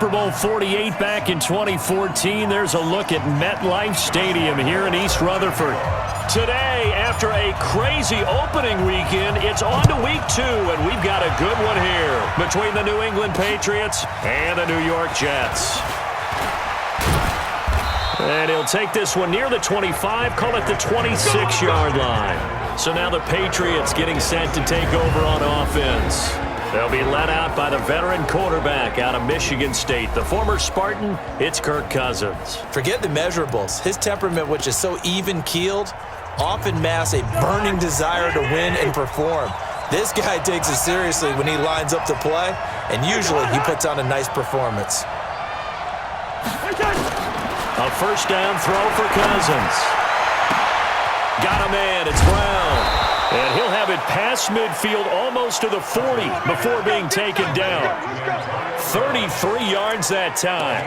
Super Bowl 48 back in 2014. There's a look at MetLife Stadium here in East Rutherford. Today, after a crazy opening weekend, it's on to week 2, and we've got a good one here between the New England Patriots and the New York Jets. And he'll take this one near the 25, call it the 26-yard line. So now the Patriots getting set to take over on offense. They'll be led out by the veteran quarterback out of Michigan State. The former Spartan, it's Kirk Cousins. Forget the measurables. His temperament, which is so even-keeled, often masks a burning desire to win and perform. This guy takes it seriously when he lines up to play, and usually he puts on a nice performance. A first down throw for Cousins. Got a man, it's Brown. And he'll have it past midfield almost to the 40 before being taken down. 33 yards that time.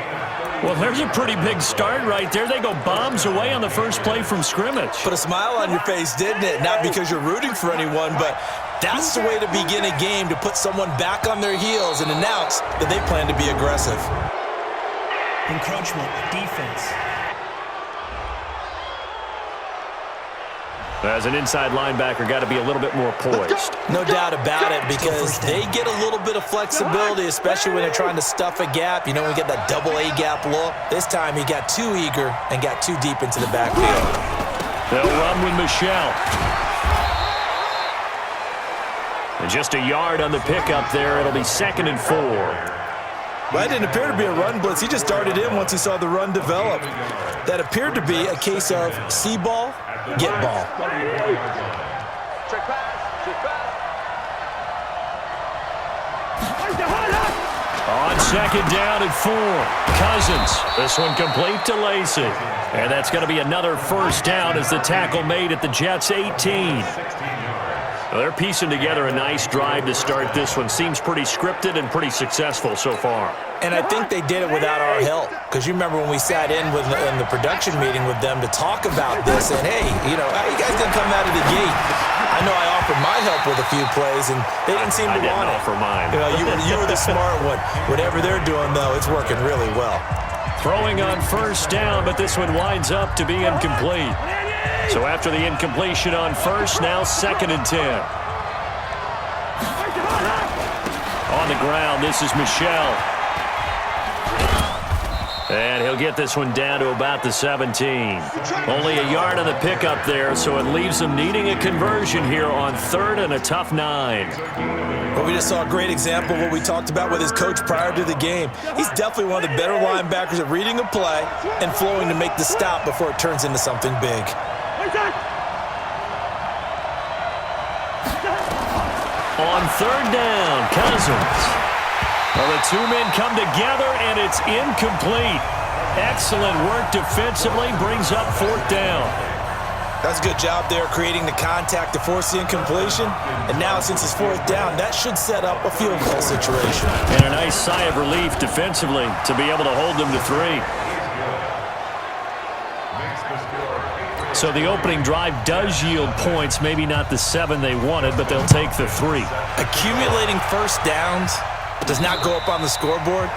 Well, there's a pretty big start right there. They go bombs away on the first play from scrimmage. Put a smile on your face, didn't it? Not because you're rooting for anyone, but that's the way to begin a game, to put someone back on their heels and announce that they plan to be aggressive. Encroachment, defense. As an inside linebacker, got to be a little bit more poised. No doubt about it, because they get a little bit of flexibility, especially when they're trying to stuff a gap. You know, we get that double A gap look. This time he got too eager and got too deep into the backfield. They'll run with Michelle. And just a yard on the pickup there. It'll be 2nd and 4. Well, it didn't appear to be a run blitz. He just darted in once he saw the run develop. That appeared to be a case of see ball, get ball. On 2nd down and 4. Cousins. This one complete to Lacey. And that's going to be another first down as the tackle made at the Jets' 18. Well, they're piecing together a nice drive to start this one. Seems pretty scripted and pretty successful so far. And I think they did it without our help. Because you remember when we sat in the production meeting with them to talk about this, and hey, you know, how you guys gonna come out of the gate? I know I offered my help with a few plays, and they didn't seem to want it. I didn't offer mine. You know, you were the smart one. Whatever they're doing, though, it's working really well. Throwing on first down, but this one winds up to be incomplete. So after the incompletion on first, now 2nd and 10. On the ground, this is Michelle. And he'll get this one down to about the 17. Only a yard on the pickup there, so it leaves them needing a conversion here on 3rd and a tough 9. Well, we just saw a great example of what we talked about with his coach prior to the game. He's definitely one of the better linebackers at reading a play and flowing to make the stop before it turns into something big. On 3rd down, Cousins. Well, the two men come together, and it's incomplete. Excellent work defensively, brings up 4th down. That's a good job there, creating the contact to force the incompletion. And now, since it's 4th down, that should set up a field goal situation. And a nice sigh of relief defensively to be able to hold them to 3. So the opening drive does yield points, maybe not the 7 they wanted, but they'll take the 3. Accumulating first downs does not go up on the scoreboard,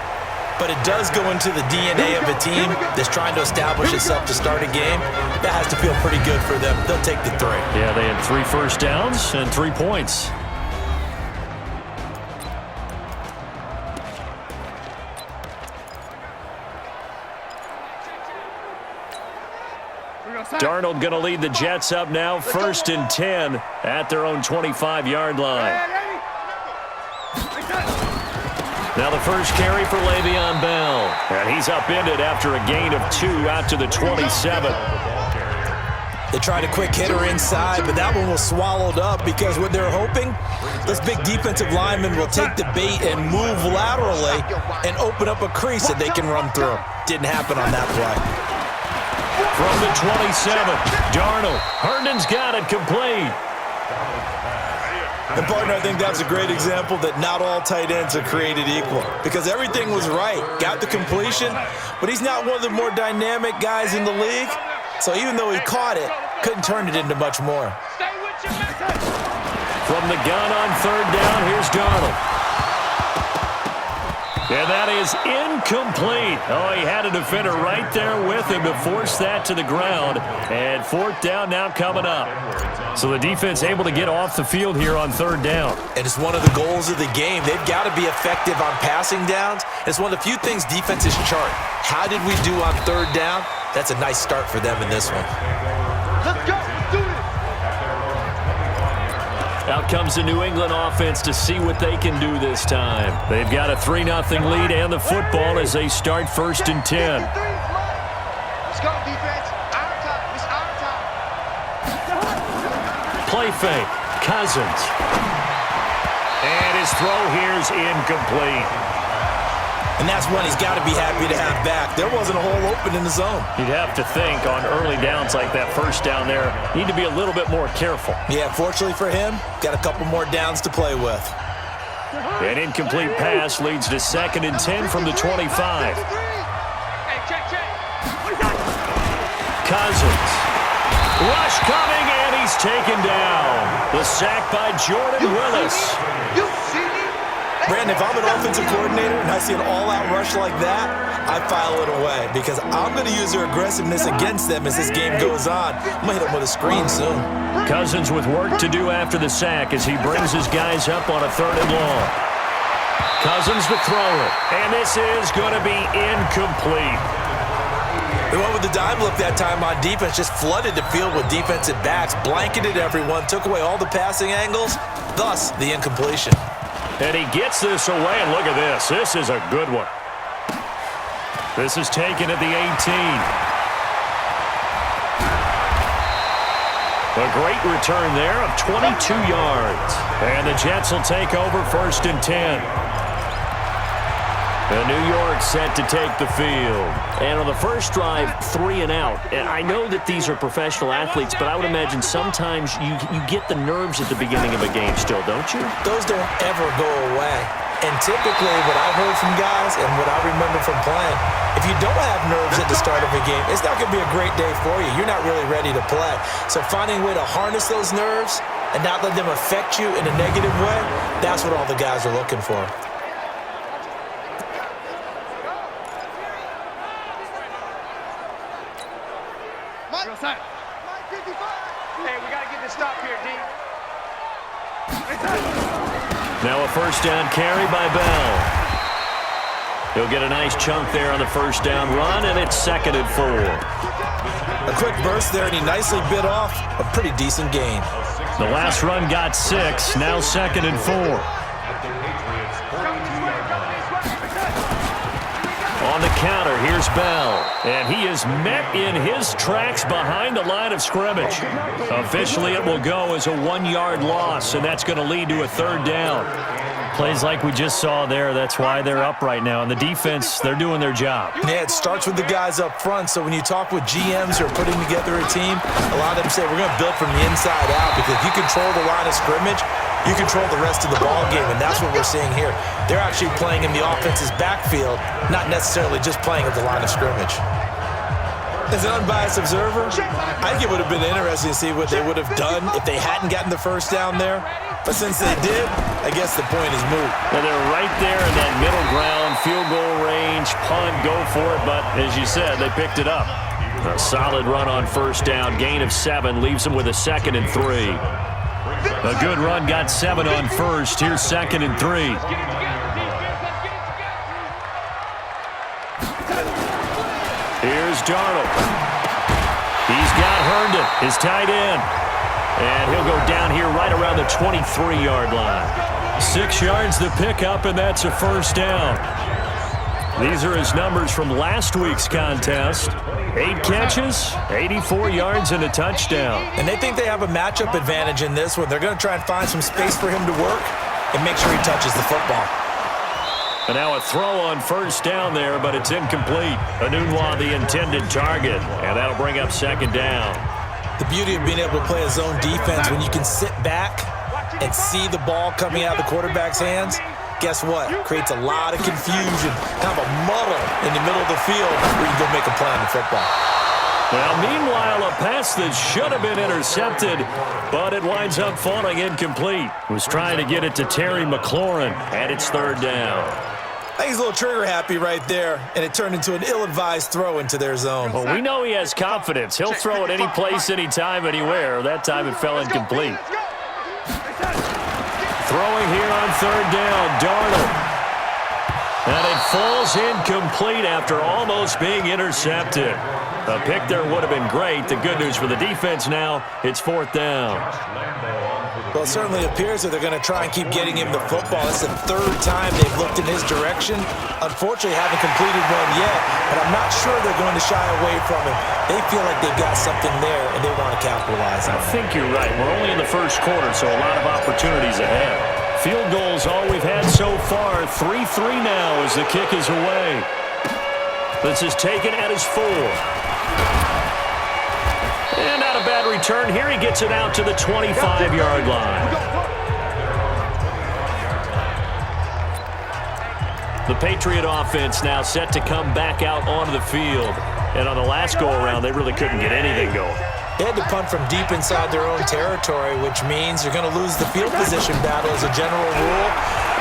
but it does go into the DNA of a team that's trying to establish itself to start a game. That has to feel pretty good for them. They'll take the 3. Yeah, they had 3 first downs and 3 points. Darnold going to lead the Jets up now, 1st and 10 at their own 25-yard line. Now the first carry for Le'Veon Bell. And he's upended after a gain of 2 out to the 27. They tried a quick hitter inside, but that one was swallowed up because what they're hoping, this big defensive lineman will take the bait and move laterally and open up a crease that they can run through. Didn't happen on that play. From the 27, Darnold. Herndon's got it complete. And, partner, I think that's a great example that not all tight ends are created equal because everything was right. Got the completion, but he's not one of the more dynamic guys in the league. So even though he caught it, couldn't turn it into much more. From the gun on 3rd down, here's Darnold. And that is incomplete. Oh, he had a defender right there with him to force that to the ground. And fourth down now coming up. So the defense able to get off the field here on third down. And it's one of the goals of the game. They've got to be effective on passing downs. It's one of the few things defenses chart. How did we do on third down? That's a nice start for them in this one. Let's go. Do it. Out comes the New England offense to see what they can do this time. They've got a 3-0 lead and the football as they start 1st and 10. Let's go, defense. Our time. It's our time. Play fake. Cousins. And his throw here is incomplete. And that's one he's got to be happy to have back. There wasn't a hole open in the zone. You'd have to think on early downs like that first down there, need to be a little bit more careful. Yeah, fortunately for him, got a couple more downs to play with. An incomplete pass leads to 2nd and 10 from the 25. Hey, check. Cousins. Rush coming, and he's taken down. The sack by Jordan Willis. You see me? Brandon, if I'm an offensive coordinator and I see an all-out rush like that, I file it away because I'm going to use their aggressiveness against them as this game goes on. I'm going to hit them with a screen soon. Cousins with work to do after the sack as he brings his guys up on a 3rd and long. Cousins to throw it, and this is going to be incomplete. They went with the dime look that time on defense, just flooded the field with defensive backs, blanketed everyone, took away all the passing angles, thus the incompletion. And he gets this away, and look at this. This is a good one. This is taken at the 18. A great return there of 22 yards. And the Jets will take over 1st and 10. And New York set to take the field. And on the first drive, 3 and out. And I know that these are professional athletes, but I would imagine sometimes you get the nerves at the beginning of a game still, don't you? Those don't ever go away. And typically what I've heard from guys and what I remember from playing, if you don't have nerves at the start of a game, it's not going to be a great day for you. You're not really ready to play. So finding a way to harness those nerves and not let them affect you in a negative way, that's what all the guys are looking for. Hey, we got to get this stop here, D. Now a first down carry by Bell. He'll get a nice chunk there on the first down run, and it's 2nd and 4. A quick burst there, and he nicely bit off a pretty decent gain. The last run got 6, now 2nd and 4. On the counter, here's Bell. And he is met in his tracks behind the line of scrimmage. Officially, it will go as a 1-yard loss, and that's going to lead to a 3rd down. Plays like we just saw there, that's why they're up right now. And the defense, they're doing their job. Yeah, it starts with the guys up front. So when you talk with GMs who are putting together a team, a lot of them say we're going to build from the inside out because if you control the line of scrimmage, you control the rest of the ball game, and that's what we're seeing here. They're actually playing in the offense's backfield, not necessarily just playing at the line of scrimmage. As an unbiased observer, I think it would have been interesting to see what they would have done if they hadn't gotten the first down there. But since they did, I guess the point is moot. Well, they're right there in that middle ground, field goal range, punt, go for it. But as you said, they picked it up. A solid run on first down, gain of 7, leaves them with a 2nd and 3. A good run, got 7 on first. Here's 2nd and 3. Here's Darnold. He's got Herndon, his tight end. And he'll go down here right around the 23-yard line. 6 yards the pickup, and that's a first down. These are his numbers from last week's contest. 8 catches, 84 yards, and a touchdown. And they think they have a matchup advantage in this one. They're going to try and find some space for him to work and make sure he touches the football. And now a throw on first down there, but it's incomplete. Anunwa, the intended target, and that'll bring up 2nd down. The beauty of being able to play a zone defense when you can sit back and see the ball coming out of the quarterback's hands, guess what? Creates a lot of confusion, kind of a muddle in the middle of the field where you can go make a play on the football. Well, meanwhile, a pass that should have been intercepted, but it winds up falling incomplete. Was trying to get it to Terry McLaurin, and it's 3rd down. I think he's a little trigger happy right there, and it turned into an ill-advised throw into their zone. Well, we know he has confidence. He'll throw it any place, anytime, anywhere. That time it fell incomplete. Throwing here on third down, Darnold. And it falls incomplete after almost being intercepted. A pick there would have been great. The good news for the defense now, it's fourth down. Well, it certainly appears that they're going to try and keep getting him the football. It's the third time they've looked in his direction. Unfortunately, haven't completed one yet, but I'm not sure they're going to shy away from him. They feel like they've got something there, and they want to capitalize on it. I think you're right. We're only in the first quarter, so a lot of opportunities ahead. Field goals all we've had so far. 3-3 now as the kick is away. This is taken at his 4. And not a bad return here. He gets it out to the 25-yard line. The Patriot offense now set to come back out onto the field. And on the last go-around, they really couldn't get anything going. They had to punt from deep inside their own territory, which means you're going to lose the field position battle as a general rule.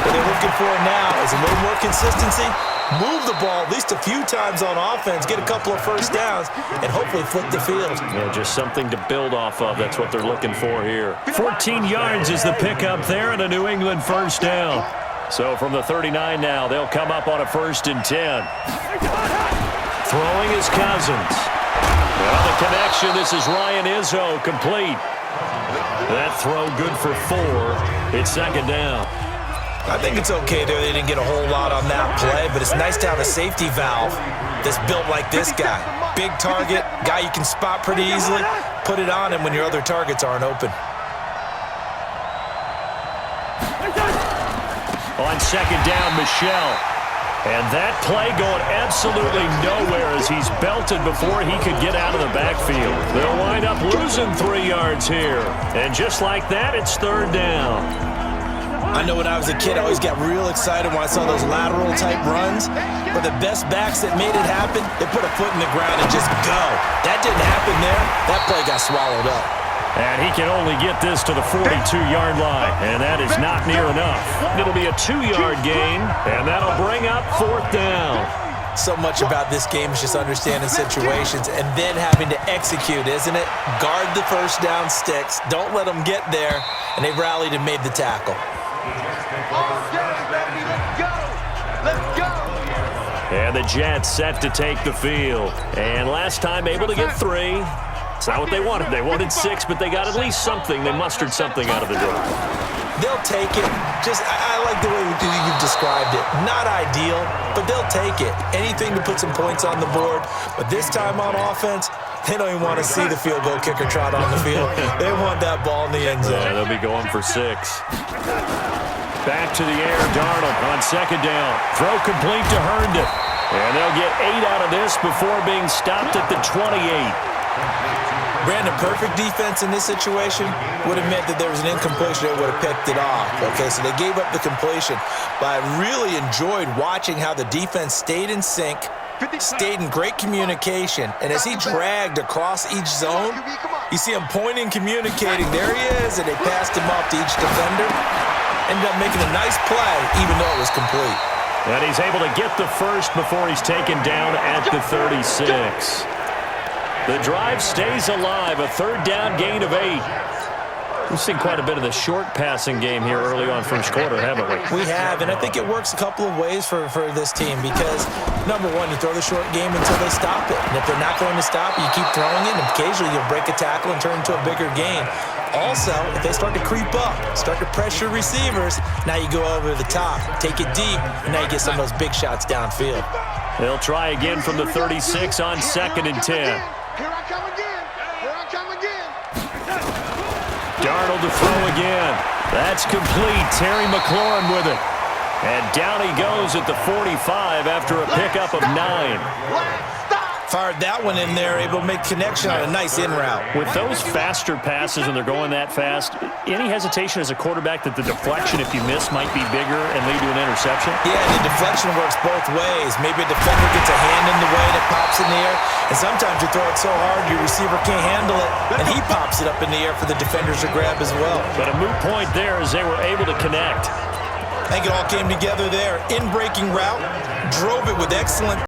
What they're looking for now is a little more consistency, move the ball at least a few times on offense, get a couple of first downs, and hopefully flip the field. Yeah, just something to build off of. That's what they're looking for here. 14 yards is the pickup there and a New England first down. So from the 39 now, they'll come up on a 1st and 10. Throwing is Cousins. Well, the connection, this is Ryan Izzo, complete. That throw good for 4. It's second down. I think it's okay there. They didn't get a whole lot on that play, but it's nice to have a safety valve that's built like this guy. Big target, guy you can spot pretty easily. Put it on him when your other targets aren't open. On second down, Michel. And that play going absolutely nowhere as he's belted before he could get out of the backfield. They'll wind up losing 3 yards here. And just like that, it's third down. I know when I was a kid, I always got real excited when I saw those lateral-type runs. But the best backs that made it happen, they put a foot in the ground and just go. That didn't happen there. That play got swallowed up. And he can only get this to the 42-yard line, and that is not near enough. It'll be a 2-yard gain, and that'll bring up fourth down. So much about this game is just understanding situations and then having to execute, isn't it? Guard the first down sticks. Don't let them get there, and they rallied and made the tackle. Let's go! And the Jets set to take the field. And last time able to get 3. It's not what they wanted. They wanted 6, but they got at least something. They mustered something out of the drive. They'll take it. I like the way you've described it. Not ideal, but they'll take it. Anything to put some points on the board. But this time on offense, they don't even want to see the field goal kicker trot on the field. They want that ball in the end zone. Yeah, they'll be going for 6. Back to the air, Darnold on second down. Throw complete to Herndon. And they'll get 8 out of this before being stopped at the 28. Brandon, perfect defense in this situation would have meant that there was an incompletion. They would have picked it off. Okay, so they gave up the completion. But I really enjoyed watching how the defense stayed in sync, stayed in great communication. And as he dragged across each zone, you see him pointing, communicating. There he is, and they passed him off to each defender. Ended up making a nice play, even though it was complete. And he's able to get the first before he's taken down at the 36. The drive stays alive, a third down gain of 8. We've seen quite a bit of the short passing game here early on first quarter, haven't we? We have, and I think it works a couple of ways for this team because, number one, you throw the short game until they stop it. And if they're not going to stop it, you keep throwing it, and occasionally you'll break a tackle and turn into a bigger gain. Also, if they start to creep up, start to pressure receivers, now you go over the top, take it deep, and now you get some of those big shots downfield. They'll try again from the 36 on second and 10. Here I come again. Here I come again. Darnold to throw again. That's complete. Terry McLaurin with it. And down he goes at the 45 after a pickup of 9. Fired that one in there, able to make connection on a nice in route. With those faster passes and they're going that fast, any hesitation as a quarterback that the deflection, if you miss, might be bigger and lead to an interception? Yeah, the deflection works both ways. Maybe a defender gets a hand in the way and it pops in the air, and sometimes you throw it so hard your receiver can't handle it, and he pops it up in the air for the defenders to grab as well. But a moot point there as they were able to connect. I think it all came together there. In-breaking route, drove it with excellent